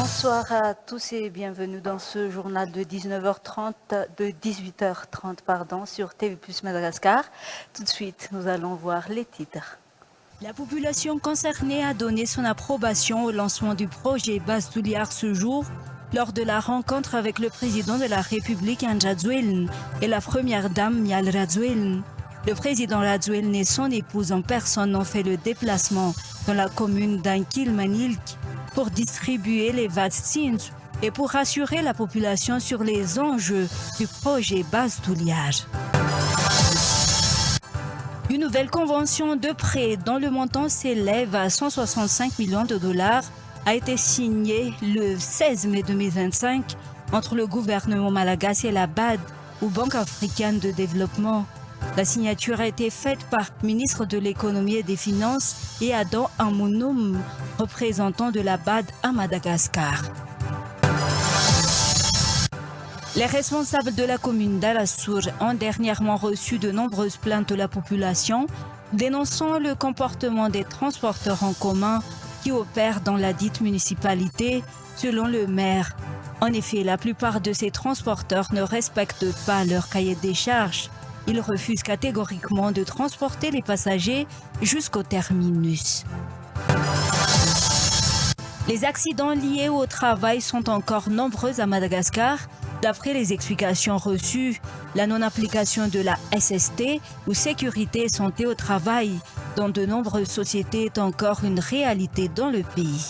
Bonsoir à tous et bienvenue dans ce journal de 18h30 sur TV Plus Madagascar. Tout de suite, nous allons voir les titres. La population concernée a donné son approbation au lancement du projet Base Touliar ce jour lors de la rencontre avec le président de la République Anja Dzouelne et la première dame Mial Radzouelne. Le président Radzouelne et son épouse en personne ont fait le déplacement dans la commune d'Ankilmanilk pour distribuer les vaccins et pour rassurer la population sur les enjeux du projet Base Touliar. Une nouvelle convention de prêt dont le montant s'élève à 165 millions de dollars a été signée le 16 mai 2025 entre le gouvernement malagasy et la BAD, ou Banque africaine de développement. La signature a été faite par le ministre de l'économie et des finances et Adam Amounoum, représentant de la BAD à Madagascar. Les responsables de la commune d'Alassour ont dernièrement reçu de nombreuses plaintes de la population dénonçant le comportement des transporteurs en commun qui opèrent dans la dite municipalité, selon le maire. En effet, la plupart de ces transporteurs ne respectent pas leur cahier des charges. Ils refusent catégoriquement de transporter les passagers jusqu'au terminus. Les accidents liés au travail sont encore nombreux à Madagascar. D'après les explications reçues, la non-application de la SST, ou sécurité et santé au travail, dans de nombreuses sociétés est encore une réalité dans le pays.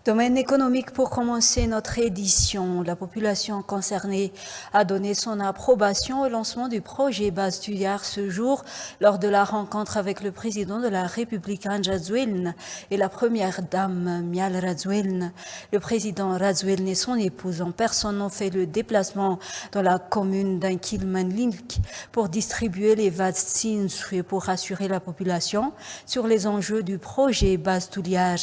Domaine économique pour commencer notre édition. La population concernée a donné son approbation au lancement du projet Base Touliar ce jour lors de la rencontre avec le président de la République Anja Dzouelne et la première dame Mial Radzouelne. Le président Radzouelne et son épouse en personne ont fait le déplacement dans la commune d'Ankilmanilk pour distribuer les vaccins et pour rassurer la population sur les enjeux du projet Base Touliar.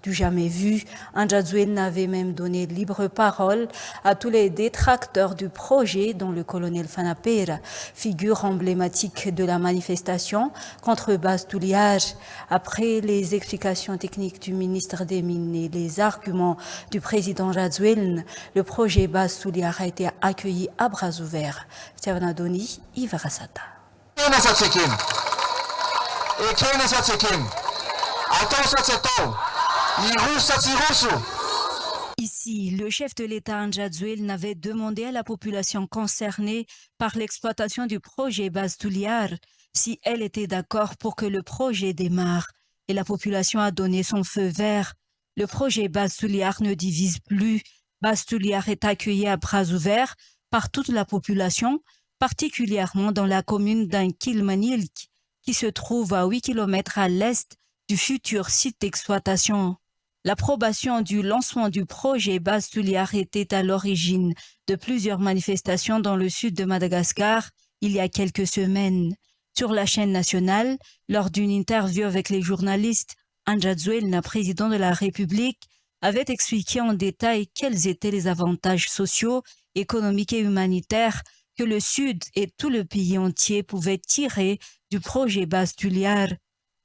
Du jamais vu, Anja Dzouelne avait même donné libre parole à tous les détracteurs du projet, dont le colonel Fanapera, figure emblématique de la manifestation contre Base Touliar. Après les explications techniques du ministre des Mines et les arguments du président Radzouelne, le projet Base Touliar a été accueilli à bras ouverts. Tiavanadoni, Ivarasata. Ici, le chef de l'État Anja Dzouelne avait demandé à la population concernée par l'exploitation du projet Base Touliar si elle était d'accord pour que le projet démarre. Et la population a donné son feu vert. Le projet Base Touliar ne divise plus. Base Touliar est accueilli à bras ouverts par toute la population, particulièrement dans la commune d'Ankilmanilk, qui se trouve à 8 km à l'est du futur site d'exploitation. L'approbation du lancement du projet Base Touliar était à l'origine de plusieurs manifestations dans le sud de Madagascar il y a quelques semaines. Sur la chaîne nationale, lors d'une interview avec les journalistes, Anja Dzouelne, la présidente de la République, avait expliqué en détail quels étaient les avantages sociaux, économiques et humanitaires que le Sud et tout le pays entier pouvaient tirer du projet Base Touliar.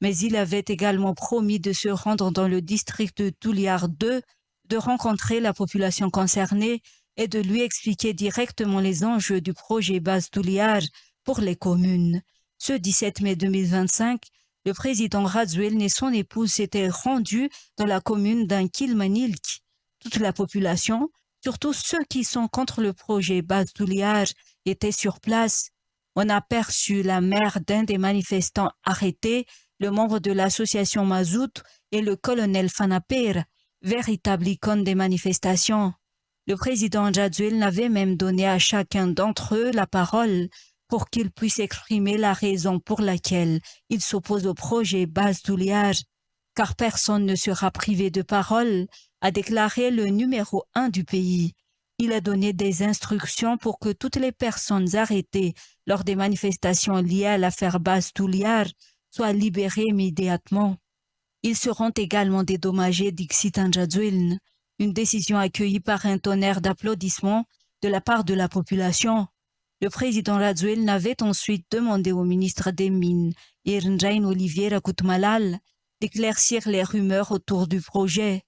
Mais il avait également promis de se rendre dans le district de Touliar 2, de rencontrer la population concernée et de lui expliquer directement les enjeux du projet Base Touliar pour les communes. Ce 17 mai 2025, le président Radzouelne et son épouse s'étaient rendus dans la commune d'Ankilmanilk. Toute la population, surtout ceux qui sont contre le projet Base Touliar, étaient sur place. On a aperçu la mère d'un des manifestants arrêtés, le membre de l'association Mazout et le colonel Fanapera, véritable icône des manifestations. Le président Anja Dzouelne avait même donné à chacun d'entre eux la parole pour qu'ils puissent exprimer la raison pour laquelle ils s'opposent au projet Base Touliar, car personne ne sera privé de parole, a déclaré le numéro 1 du pays. Il a donné des instructions pour que toutes les personnes arrêtées lors des manifestations liées à l'affaire Base Touliar soient libérés immédiatement. Ils seront également dédommagés, dixit Anja Dzouelne, une décision accueillie par un tonnerre d'applaudissements de la part de la population. Le président Radzouelne avait ensuite demandé au ministre des Mines, Irnjain Olivier Rakoutmalal, d'éclaircir les rumeurs autour du projet.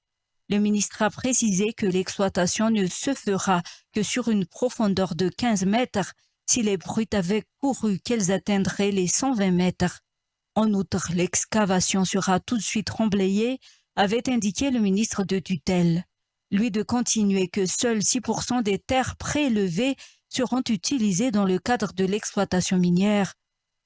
Le ministre a précisé que l'exploitation ne se fera que sur une profondeur de 15 mètres si les brutes avaient couru qu'elles atteindraient les 120 mètres. En outre, l'excavation sera tout de suite remblayée, avait indiqué le ministre de tutelle. Lui de continuer que seuls 6% des terres prélevées seront utilisées dans le cadre de l'exploitation minière.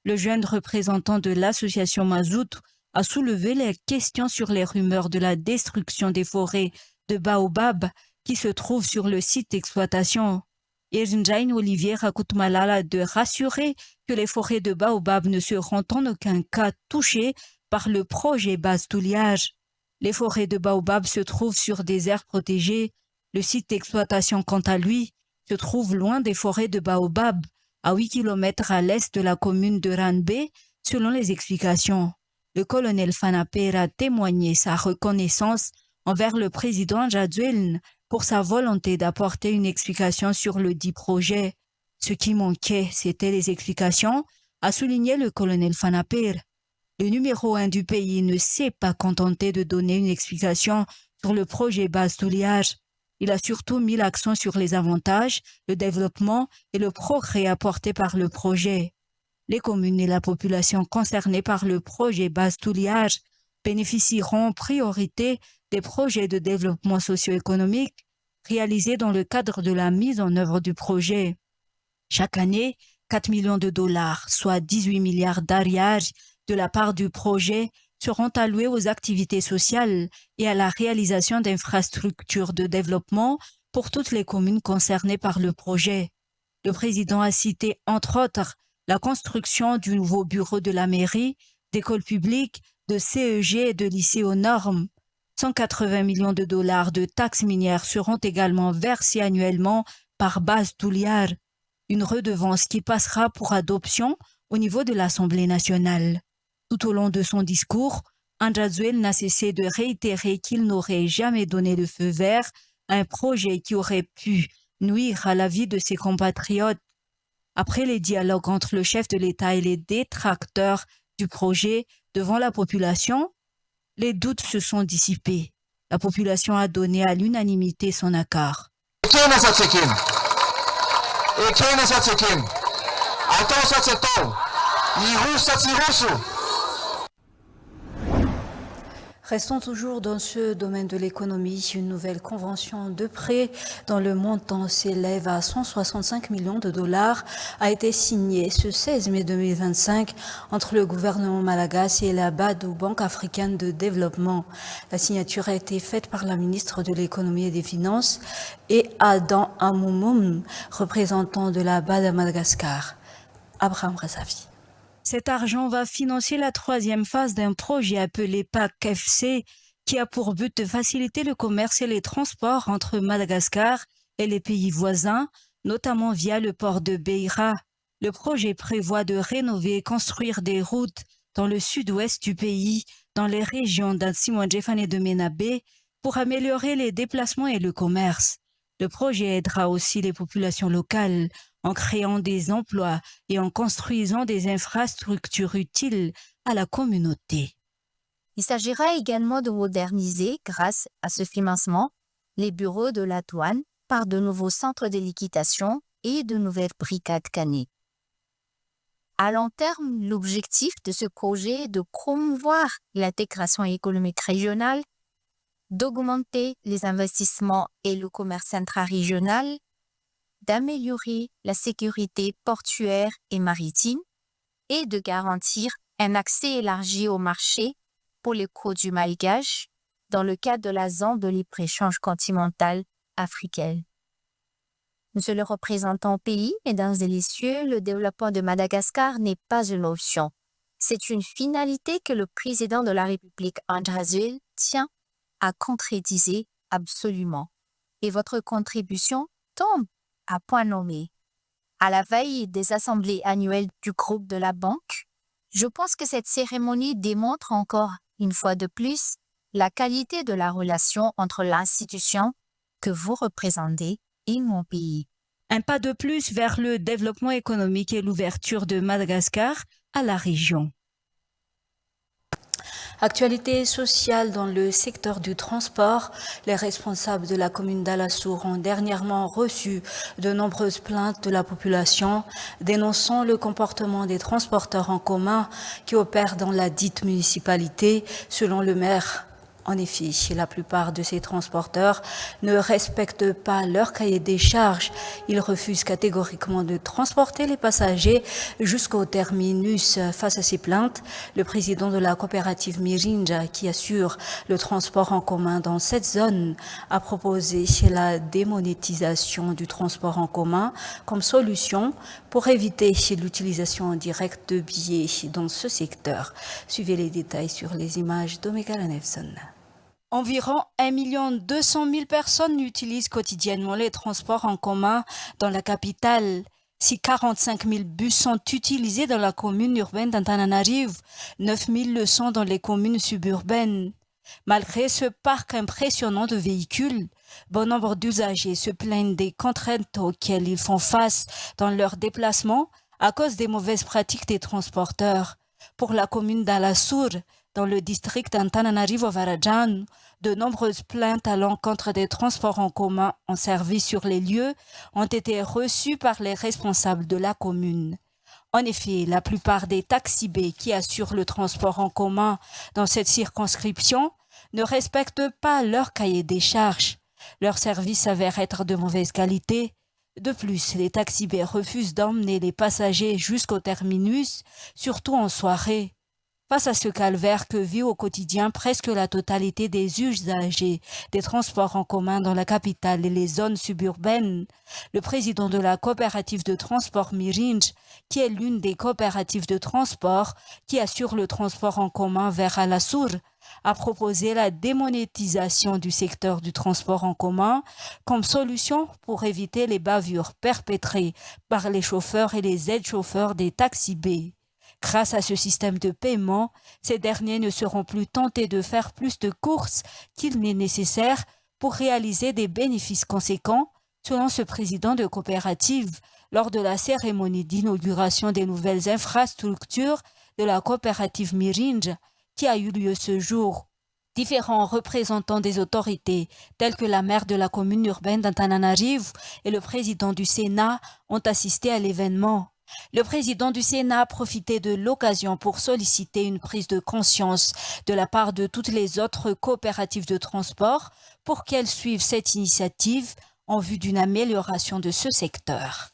Le jeune représentant de l'association Mazout a soulevé les questions sur les rumeurs de la destruction des forêts de Baobab qui se trouvent sur le site d'exploitation. Irnjain Olivier Rakoutmalala de rassurer que les forêts de Baobab ne seront en aucun cas touchées par le projet base touliage. Les forêts de Baobab se trouvent sur des aires protégées. Le site d'exploitation, quant à lui, se trouve loin des forêts de Baobab, à 8 km à l'est de la commune de Ranbé, selon les explications. Le colonel Fanaper a témoigné sa reconnaissance envers le président Jadouel pour sa volonté d'apporter une explication sur le dit projet. Ce qui manquait, c'était les explications, a souligné le colonel Fanaper. Le numéro 1 du pays ne s'est pas contenté de donner une explication sur le projet base touliage. Il a surtout mis l'accent sur les avantages, le développement et le progrès apportés par le projet. Les communes et la population concernées par le projet base touliage bénéficieront en priorité des projets de développement socio-économique réalisés dans le cadre de la mise en œuvre du projet. Chaque année, 4 millions de dollars, soit 18 milliards d'ariages de la part du projet, seront alloués aux activités sociales et à la réalisation d'infrastructures de développement pour toutes les communes concernées par le projet. Le président a cité, entre autres, la construction du nouveau bureau de la mairie, d'écoles publiques, de CEG et de lycées aux normes. 180 millions de dollars de taxes minières seront également versés annuellement par base touliage, une redevance qui passera pour adoption au niveau de l'Assemblée nationale. Tout au long de son discours, Jadouel n'a cessé de réitérer qu'il n'aurait jamais donné le feu vert à un projet qui aurait pu nuire à la vie de ses compatriotes. Après les dialogues entre le chef de l'État et les détracteurs du projet devant la population, les doutes se sont dissipés. La population a donné à l'unanimité son accord. Restons toujours dans ce domaine de l'économie. Une nouvelle convention de prêt dont le montant s'élève à 165 millions de dollars a été signée ce 16 mai 2025 entre le gouvernement malagasy et la BAD ou Banque africaine de développement. La signature a été faite par la ministre de l'économie et des finances et Adam Amoumoum, représentant de la BAD à Madagascar. Abraham Rezavi. Cet argent va financer la troisième phase d'un projet appelé PAC-FC qui a pour but de faciliter le commerce et les transports entre Madagascar et les pays voisins, notamment via le port de Beira. Le projet prévoit de rénover et construire des routes dans le sud-ouest du pays, dans les régions d'Ansimondjefane et de Menabe, pour améliorer les déplacements et le commerce. Le projet aidera aussi les populations locales en créant des emplois et en construisant des infrastructures utiles à la communauté. Il s'agira également de moderniser, grâce à ce financement, les bureaux de la douane par de nouveaux centres de liquidation et de nouvelles brigades cannées. À long terme, l'objectif de ce projet est de promouvoir l'intégration économique régionale, d'augmenter les investissements et le commerce intra-régional, d'améliorer la sécurité portuaire et maritime et de garantir un accès élargi au marché pour les produits malgaches dans le cadre de la zone de libre-échange continentale africaine. Monsieur le représentant au pays, mesdames et messieurs, le développement de Madagascar n'est pas une option. C'est une finalité que le président de la République, Jadouel, tient à concrétiser absolument. Et votre contribution tombe à point nommé. À la veille des assemblées annuelles du groupe de la banque, je pense que cette cérémonie démontre encore, une fois de plus, la qualité de la relation entre l'institution que vous représentez et mon pays. Un pas de plus vers le développement économique et l'ouverture de Madagascar à la région. Actualité sociale dans le secteur du transport. Les responsables de la commune d'Alassour ont dernièrement reçu de nombreuses plaintes de la population dénonçant le comportement des transporteurs en commun qui opèrent dans la dite municipalité. Selon le maire, en effet, la plupart de ces transporteurs ne respectent pas leur cahier des charges. Ils refusent catégoriquement de transporter les passagers jusqu'au terminus. Face à ces plaintes, le président de la coopérative Mirinja, qui assure le transport en commun dans cette zone, a proposé la démonétisation du transport en commun comme solution pour éviter l'utilisation directe de billets dans ce secteur. Suivez les détails sur les images d'Omega Nelson. Environ 1 200 000 personnes utilisent quotidiennement les transports en commun dans la capitale. Si 45 000 bus sont utilisés dans la commune urbaine d'Antananarivo, 9 000 le sont dans les communes suburbaines. Malgré ce parc impressionnant de véhicules, bon nombre d'usagers se plaignent des contraintes auxquelles ils font face dans leurs déplacements à cause des mauvaises pratiques des transporteurs. Pour la commune d'Alassour, dans le district d'Antananarivo-Varajano, de nombreuses plaintes à l'encontre des transports en commun en service sur les lieux ont été reçues par les responsables de la commune. En effet, la plupart des taxibés qui assurent le transport en commun dans cette circonscription ne respectent pas leur cahier des charges. Leur service s'avère être de mauvaise qualité. De plus, les taxibés refusent d'emmener les passagers jusqu'au terminus, surtout en soirée. Face à ce calvaire que vit au quotidien presque la totalité des usagers des transports en commun dans la capitale et les zones suburbaines, le président de la coopérative de transport Mirinj, qui est l'une des coopératives de transport qui assure le transport en commun vers Alassour, a proposé la démonétisation du secteur du transport en commun comme solution pour éviter les bavures perpétrées par les chauffeurs et les aides-chauffeurs des taxibés. Grâce à ce système de paiement, ces derniers ne seront plus tentés de faire plus de courses qu'il n'est nécessaire pour réaliser des bénéfices conséquents, selon ce président de coopérative, lors de la cérémonie d'inauguration des nouvelles infrastructures de la coopérative Mirinj, qui a eu lieu ce jour. Différents représentants des autorités, tels que la maire de la commune urbaine d'Antananarivo et le président du Sénat, ont assisté à l'événement. Le président du Sénat a profité de l'occasion pour solliciter une prise de conscience de la part de toutes les autres coopératives de transport pour qu'elles suivent cette initiative en vue d'une amélioration de ce secteur.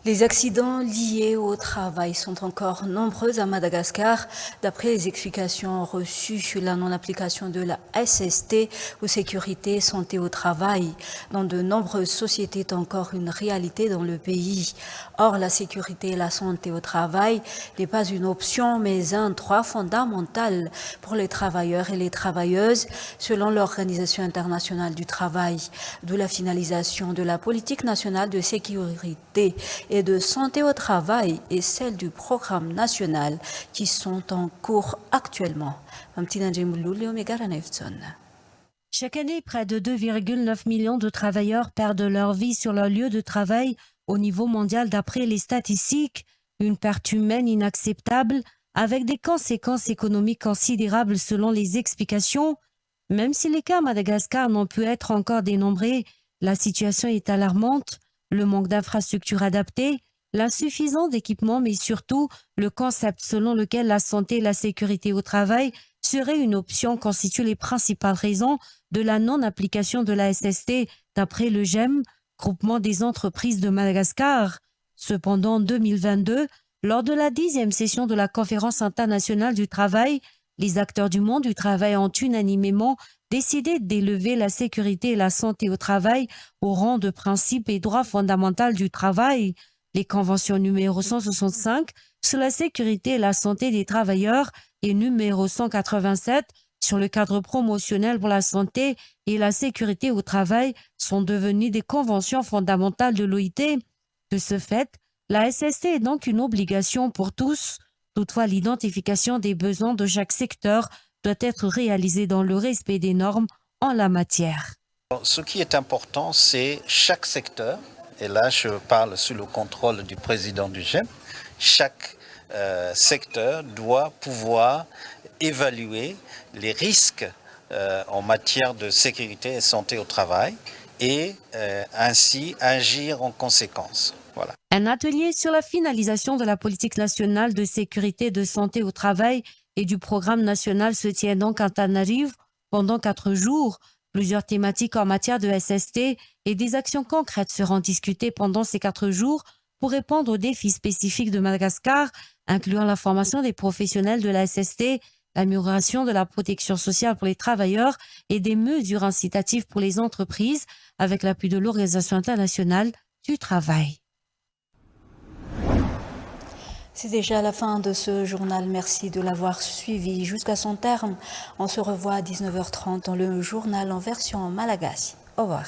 Les accidents liés au travail sont encore nombreux à Madagascar. D'après les explications reçues, la non-application de la SST ou sécurité santé au travail dans de nombreuses sociétés est encore une réalité dans le pays. Or, la sécurité et la santé au travail n'est pas une option, mais un droit fondamental pour les travailleurs et les travailleuses, selon l'Organisation internationale du travail. D'où la finalisation de la politique nationale de sécurité et de santé au travail et celle du programme national qui sont en cours actuellement. Chaque année, près de 2,9 millions de travailleurs perdent leur vie sur leur lieu de travail au niveau mondial d'après les statistiques, une perte humaine inacceptable avec des conséquences économiques considérables selon les explications. Même si les cas à Madagascar n'ont pu être encore dénombrés, la situation est alarmante. Le manque d'infrastructures adaptées, l'insuffisance d'équipements, mais surtout le concept selon lequel la santé et la sécurité au travail seraient une option constituent les principales raisons de la non-application de la SST d'après le GEM, Groupement des entreprises de Madagascar. Cependant, en 2022, lors de la 10e session de la Conférence internationale du travail, les acteurs du monde du travail ont unanimement décidé d'élever la sécurité et la santé au travail au rang de principe et droit fondamental du travail. Les conventions numéro 165 sur la sécurité et la santé des travailleurs et numéro 187 sur le cadre promotionnel pour la santé et la sécurité au travail sont devenues des conventions fondamentales de l'OIT. De ce fait, la SST est donc une obligation pour tous. Toutefois, l'identification des besoins de chaque secteur doit être réalisée dans le respect des normes en la matière. Ce qui est important, c'est chaque secteur, et là je parle sous le contrôle du président du GEM, chaque secteur doit pouvoir évaluer les risques en matière de sécurité et santé au travail et ainsi agir en conséquence. Voilà. Un atelier sur la finalisation de la politique nationale de sécurité et de santé au travail et du programme national se tient donc à Antananarivo pendant 4 jours. Plusieurs thématiques en matière de SST et des actions concrètes seront discutées pendant ces 4 jours pour répondre aux défis spécifiques de Madagascar, incluant la formation des professionnels de la SST, l'amélioration de la protection sociale pour les travailleurs et des mesures incitatives pour les entreprises avec l'appui de l'Organisation internationale du travail. C'est déjà la fin de ce journal. Merci de l'avoir suivi jusqu'à son terme. On se revoit à 19h30 dans le journal en version malagasy. Au revoir.